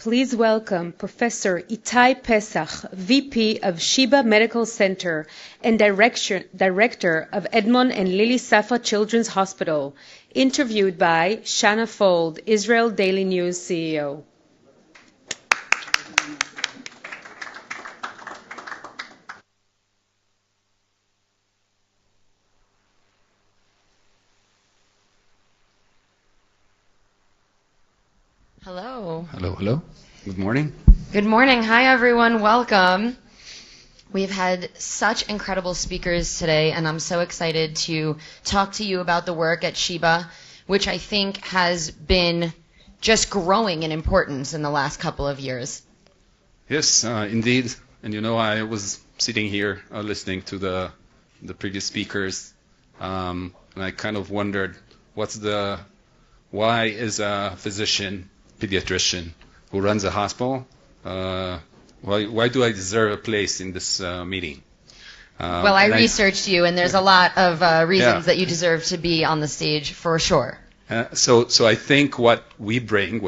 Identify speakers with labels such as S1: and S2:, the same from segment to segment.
S1: Please welcome Professor Itai Pessach, VP of Sheba Medical Center and Director of Edmond and Lily Safa Children's Hospital, interviewed by Shana Fold, Israel Daily News CEO.
S2: Hello.
S3: Hello, hello. Good morning.
S2: Good morning. Hi, everyone. Welcome. We've had such incredible speakers today, and I'm so excited to talk to you about the work at Sheba, which I think has been just growing in importance in the last couple of years.
S3: Yes, indeed. And you know, I was sitting here listening to the previous speakers, and I kind of wondered, why is a physician, pediatrician who runs a hospital, why do I deserve a place in this meeting?
S2: Well, I researched you, and there's a lot of reasons that you deserve to be on the stage for sure.
S3: So I think what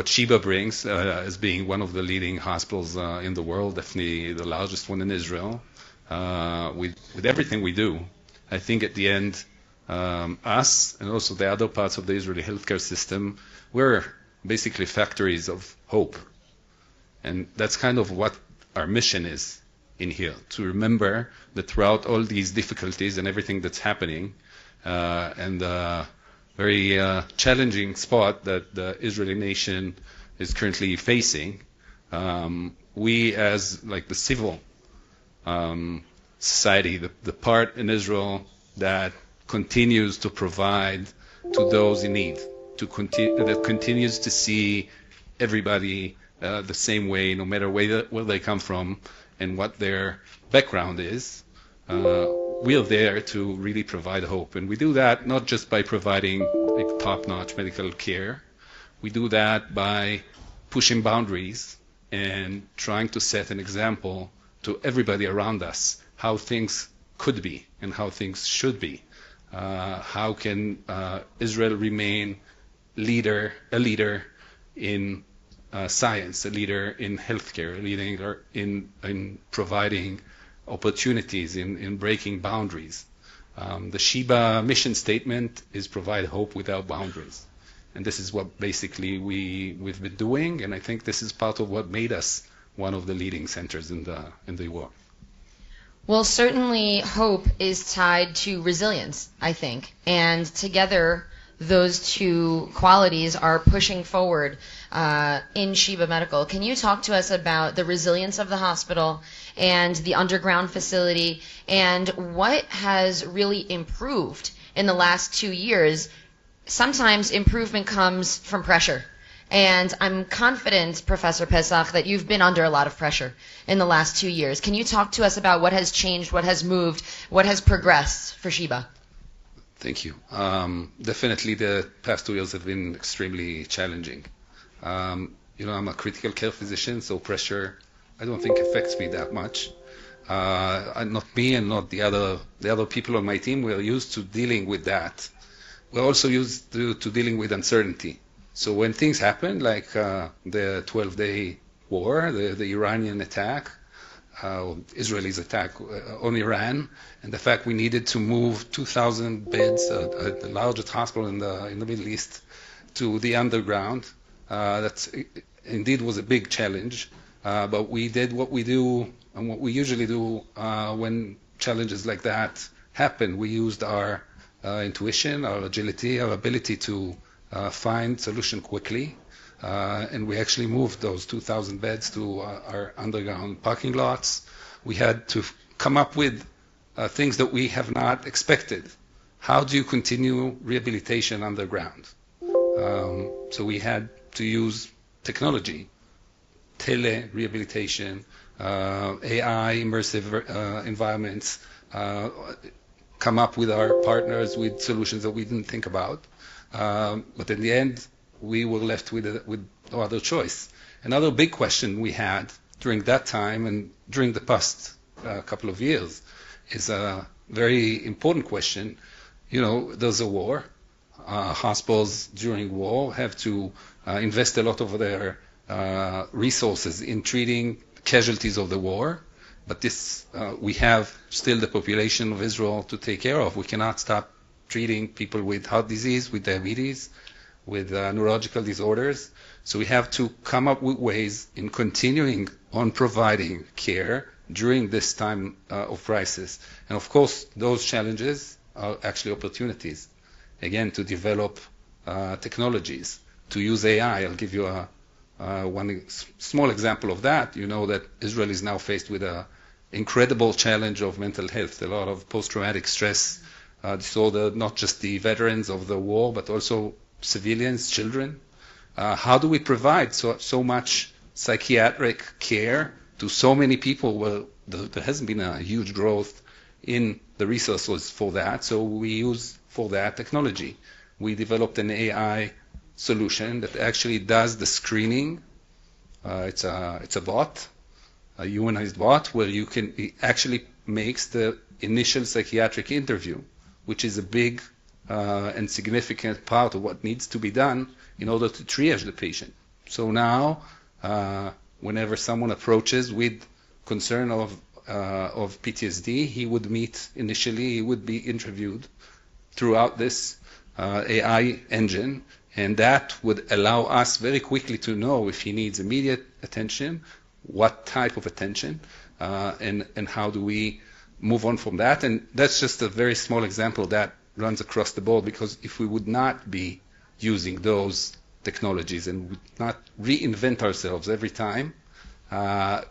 S3: Sheba brings, as being one of the leading hospitals in the world, definitely the largest one in Israel, with everything we do, I think at the end, us and also the other parts of the Israeli healthcare system, we're basically factories of hope. And that's kind of what our mission is in here, to remember that throughout all these difficulties and everything that's happening, and the very challenging spot that the Israeli nation is currently facing, we as like the civil society, the part in Israel that continues to provide to those in need, that continues to see everybody the same way, no matter where they come from and what their background is. We are there to really provide hope. And we do that not just by providing like, top-notch medical care. We do that by pushing boundaries and trying to set an example to everybody around us, how things could be and how things should be. How can Israel remain a leader in science, a leader in healthcare, a leader in providing opportunities, in breaking boundaries. The Sheba mission statement is provide hope without boundaries. And this is what basically we've been doing, and I think this is part of what made us one of the leading centers in the world.
S2: Well, certainly hope is tied to resilience, I think. And together, those two qualities are pushing forward in Sheba Medical. Can you talk to us about the resilience of the hospital and the underground facility and what has really improved in the last 2 years? Sometimes improvement comes from pressure. And I'm confident, Professor Pessach, that you've been under a lot of pressure in the last 2 years. Can you talk to us about what has changed, what has moved, what has progressed for Sheba?
S3: Thank you. Definitely the past 2 years have been extremely challenging. I'm a critical care physician, so pressure I don't think affects me that much. Not me and not the other people on my team. We're used to dealing with that. We're also used to dealing with uncertainty. So when things happen, like the 12-day war, the Iranian attack, Israel's attack on Iran, and the fact we needed to move 2,000 beds at the largest hospital in the Middle East to the underground, that indeed was a big challenge. But we did what we do and what we usually do when challenges like that happen. We used our intuition, our agility, our ability to find solution quickly, and we actually moved those 2,000 beds to our underground parking lots. We had to come up with things that we have not expected. How do you continue rehabilitation underground? So we had to use technology, tele-rehabilitation, AI, immersive environments, come up with our partners with solutions that we didn't think about. But in the end, we were left with no other choice. Another big question we had during that time and during the past couple of years is a very important question. There's a war. Hospitals during war have to invest a lot of their resources in treating casualties of the war, but we have still the population of Israel to take care of. We cannot stop treating people with heart disease, with diabetes, with neurological disorders. So we have to come up with ways in continuing on providing care during this time of crisis. And of course, those challenges are actually opportunities, again, to develop technologies, to use AI. I'll give you one small example of that. You know that Israel is now faced with an incredible challenge of mental health, a lot of post-traumatic stress disorder, not just the veterans of the war, but also civilians, children. How do we provide so much psychiatric care to so many people? Well, there hasn't been a huge growth in the resources for that, so we use for that technology. We developed an AI solution that actually does the screening. It's a bot, a humanized bot, where it actually makes the initial psychiatric interview, which is a big and significant part of what needs to be done in order to triage the patient. So now, whenever someone approaches with concern of PTSD, he would he would be interviewed throughout this AI engine, and that would allow us very quickly to know if he needs immediate attention, what type of attention, and how do we move on from that. And that's just a very small example that runs across the board, because if we would not be using those technologies and would not reinvent ourselves every time,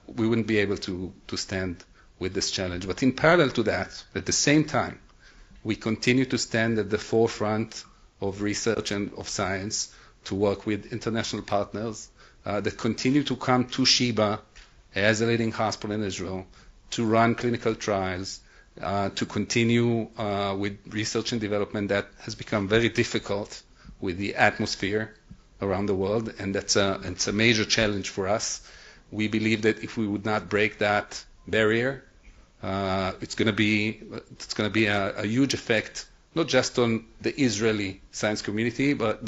S3: we wouldn't be able to stand with this challenge. But in parallel to that, at the same time, we continue to stand at the forefront of research and of science to work with international partners that continue to come to Sheba as a leading hospital in Israel to run clinical trials, to continue with research and development that has become very difficult with the atmosphere around the world, and it's a major challenge for us. We believe that if we would not break that barrier, it's going to be a huge effect, not just on the Israeli science community, but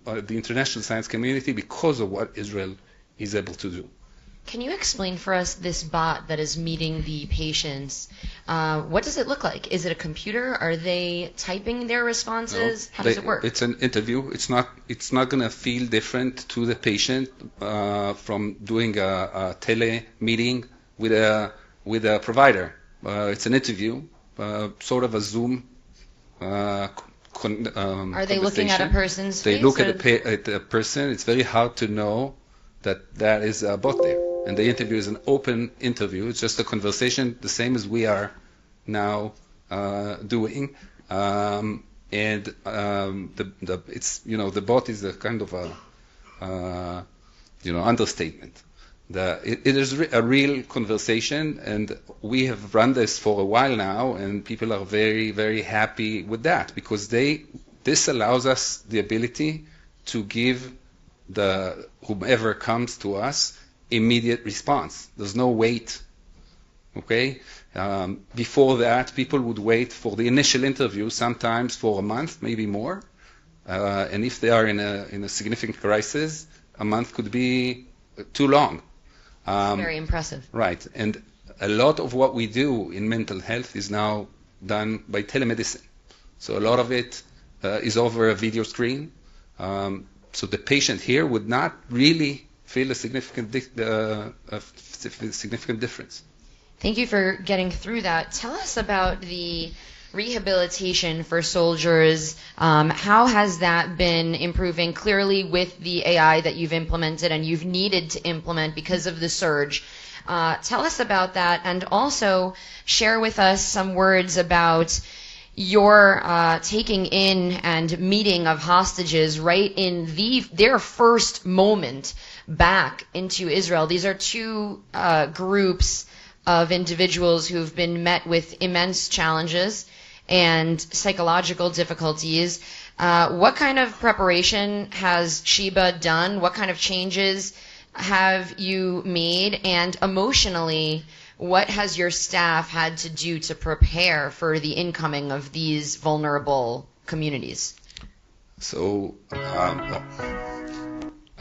S3: the international science community, because of what Israel is able to do.
S2: Can you explain for us this bot that is meeting the patients? What does it look like? Is it a computer? Are they typing their responses?
S3: No,
S2: how does it work?
S3: It's an interview. It's not going to feel different to the patient from doing a tele meeting with a provider. It's an interview, sort of a Zoom.
S2: Are they looking at a person's face?
S3: They look at a person. It's very hard to know that is a bot there. And the interview is an open interview. It's just a conversation, the same as we are now doing. The bot is a kind of a understatement. It is a real conversation, and we have run this for a while now, and people are very, very happy with that, because this allows us the ability to give whomever comes to us immediate response. There's no wait. Okay? Before that, people would wait for the initial interview, sometimes for a month, maybe more. And if they are in a significant crisis, a month could be too long.
S2: Very impressive.
S3: Right. And a lot of what we do in mental health is now done by telemedicine. So a lot of it is over a video screen. So the patient here would not really feel a significant difference.
S2: Thank you for getting through that. Tell us about the rehabilitation for soldiers. How has that been improving? Clearly with the AI that you've implemented and you've needed to implement because of the surge. Tell us about that, and also share with us some words about your taking in and meeting of hostages right in their first moment back into Israel. These are two groups of individuals who've been met with immense challenges and psychological difficulties. What kind of preparation has Sheba done? What kind of changes have you made? And emotionally, what has your staff had to do to prepare for the incoming of these vulnerable communities?
S3: So,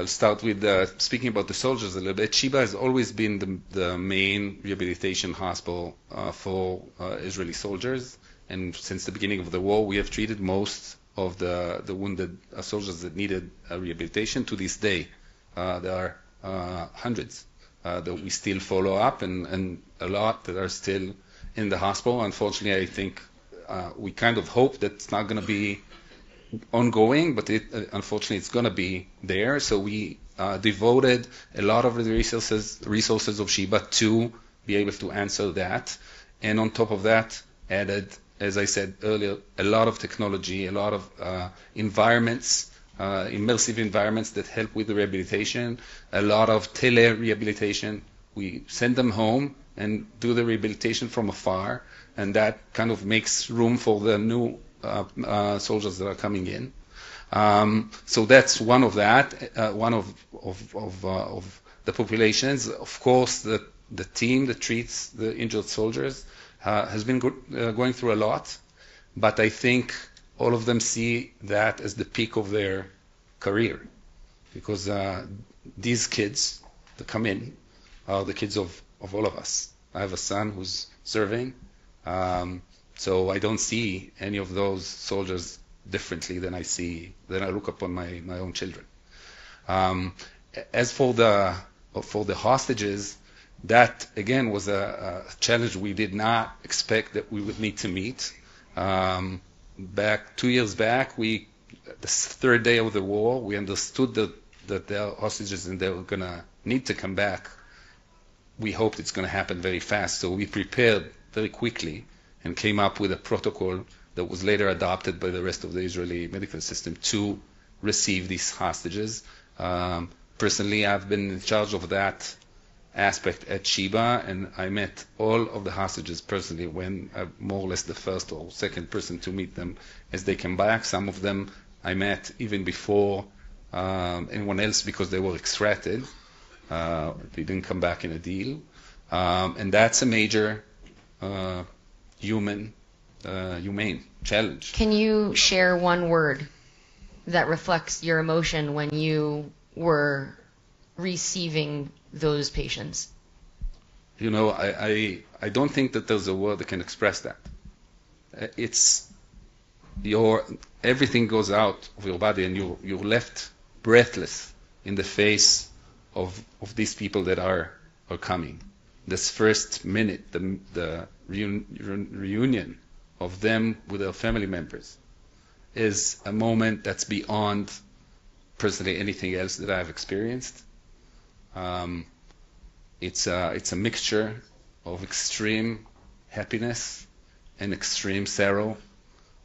S3: I'll start with speaking about the soldiers a little bit. Sheba has always been the main rehabilitation hospital for Israeli soldiers, and since the beginning of the war, we have treated most of the wounded soldiers that needed rehabilitation. To this day, there are hundreds that we still follow up, and a lot that are still in the hospital. Unfortunately, I think we kind of hope that it's not going to be ongoing, but unfortunately it's going to be there. So we devoted a lot of the resources of Sheba to be able to answer that, and on top of that added, as I said earlier, a lot of technology, a lot of environments, immersive environments that help with the rehabilitation, a lot of tele-rehabilitation. We send them home and do the rehabilitation from afar, and that kind of makes room for the new soldiers that are coming in. So that's one of one of the populations. Of course, the team that treats the injured soldiers has been going through a lot, but I think all of them see that as the peak of their career, because these kids that come in are the kids of all of us. I have a son who's serving, so I don't see any of those soldiers differently than I look upon my own children. As for the hostages, that again was a challenge we did not expect that we would need to meet. 2 years back, the third day of the war, we understood that there are hostages and they were going to need to come back. We hoped it's going to happen very fast, so we prepared very quickly and came up with a protocol that was later adopted by the rest of the Israeli medical system to receive these hostages. Personally, I've been in charge of that aspect at Sheba, and I met all of the hostages personally when I'm more or less the first or second person to meet them as they came back. Some of them I met even before anyone else because they were extracted. They didn't come back in a deal. And that's a major humane challenge.
S2: Can you share one word that reflects your emotion when you were receiving those patients?
S3: You know, I don't think that there's a word that can express that. It's everything goes out of your body, and you're left breathless in the face of these people that are coming. This first minute, the reunion of them with their family members is a moment that's beyond personally anything else that I've experienced. It's a mixture of extreme happiness and extreme sorrow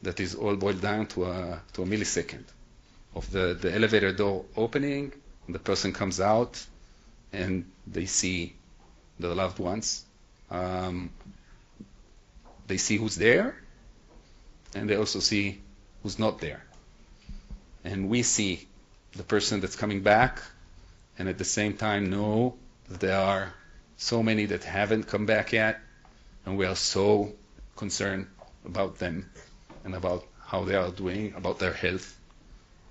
S3: that is all boiled down to a millisecond of the elevator door opening, and the person comes out and they see their loved ones. They see who's there, and they also see who's not there. And we see the person that's coming back, and at the same time know that there are so many that haven't come back yet, and we are so concerned about them and about how they are doing, about their health.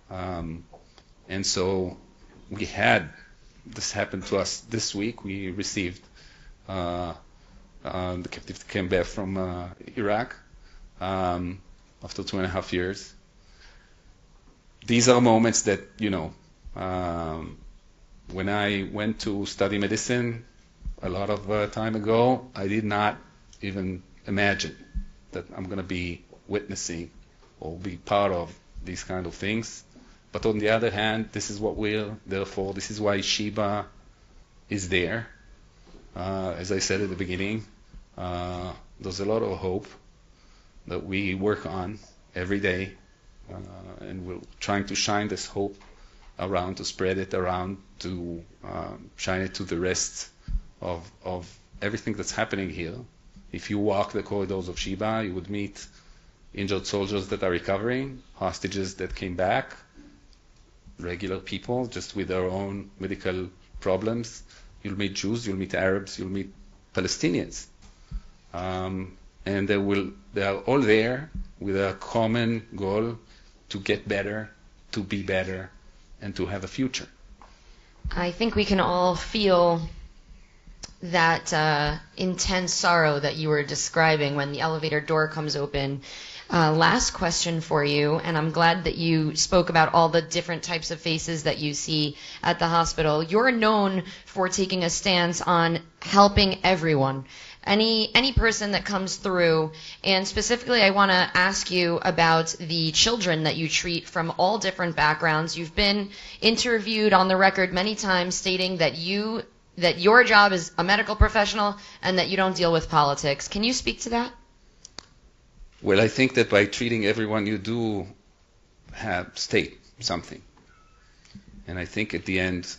S3: And so this happened to us this week. We received the captive that came back from Iraq after 2.5 years. These are moments that, when I went to study medicine a lot of time ago, I did not even imagine that I'm going to be witnessing or be part of these kind of things. But on the other hand, this is what we're there for. This is why Sheba is there. As I said at the beginning, there's a lot of hope that we work on every day, and we're trying to shine this hope around, to spread it around, to shine it to the rest of everything that's happening here. If you walk the corridors of Sheba, you would meet injured soldiers that are recovering, hostages that came back, regular people just with their own medical problems. You'll meet Jews, you'll meet Arabs, you'll meet Palestinians. And they are all there with a common goal to get better, to be better, and to have a future.
S2: I think we can all feel that intense sorrow that you were describing when the elevator door comes open. Last question for you, and I'm glad that you spoke about all the different types of faces that you see at the hospital. You're known for taking a stance on helping everyone, any person that comes through. And specifically, I want to ask you about the children that you treat from all different backgrounds. You've been interviewed on the record many times stating that your job is a medical professional and that you don't deal with politics. Can you speak to that?
S3: Well, I think that by treating everyone, you do state something. And I think at the end,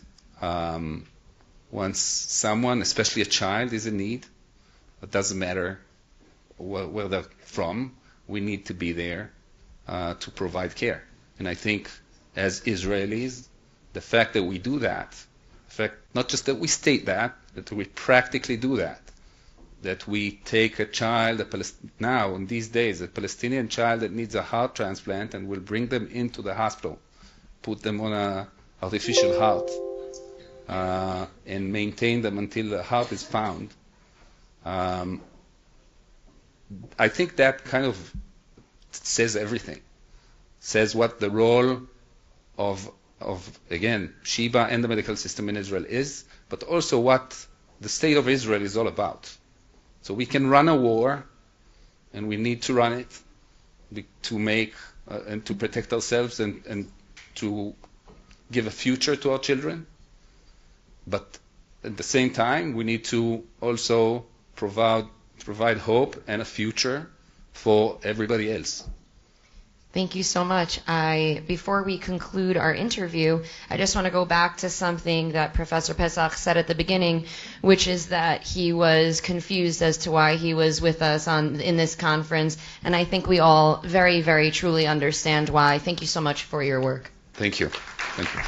S3: once someone, especially a child, is in need, it doesn't matter where they're from, we need to be there to provide care. And I think as Israelis, the fact that we do that, not just that we state that we practically do that we take a child, now in these days, a Palestinian child that needs a heart transplant, and we'll bring them into the hospital, put them on an artificial heart, and maintain them until the heart is found. I think that kind of says everything. Says what the role of again, Sheba and the medical system in Israel is, but also what the state of Israel is all about. So we can run a war, and we need to run it to make and to protect ourselves and to give a future to our children. But at the same time, we need to also provide hope and a future for everybody else.
S2: Thank you so much. Before we conclude our interview, I just want to go back to something that Professor Pessach said at the beginning, which is that he was confused as to why he was with us in this conference, and I think we all very, very truly understand why. Thank you so much for your work.
S3: Thank you. Thank you.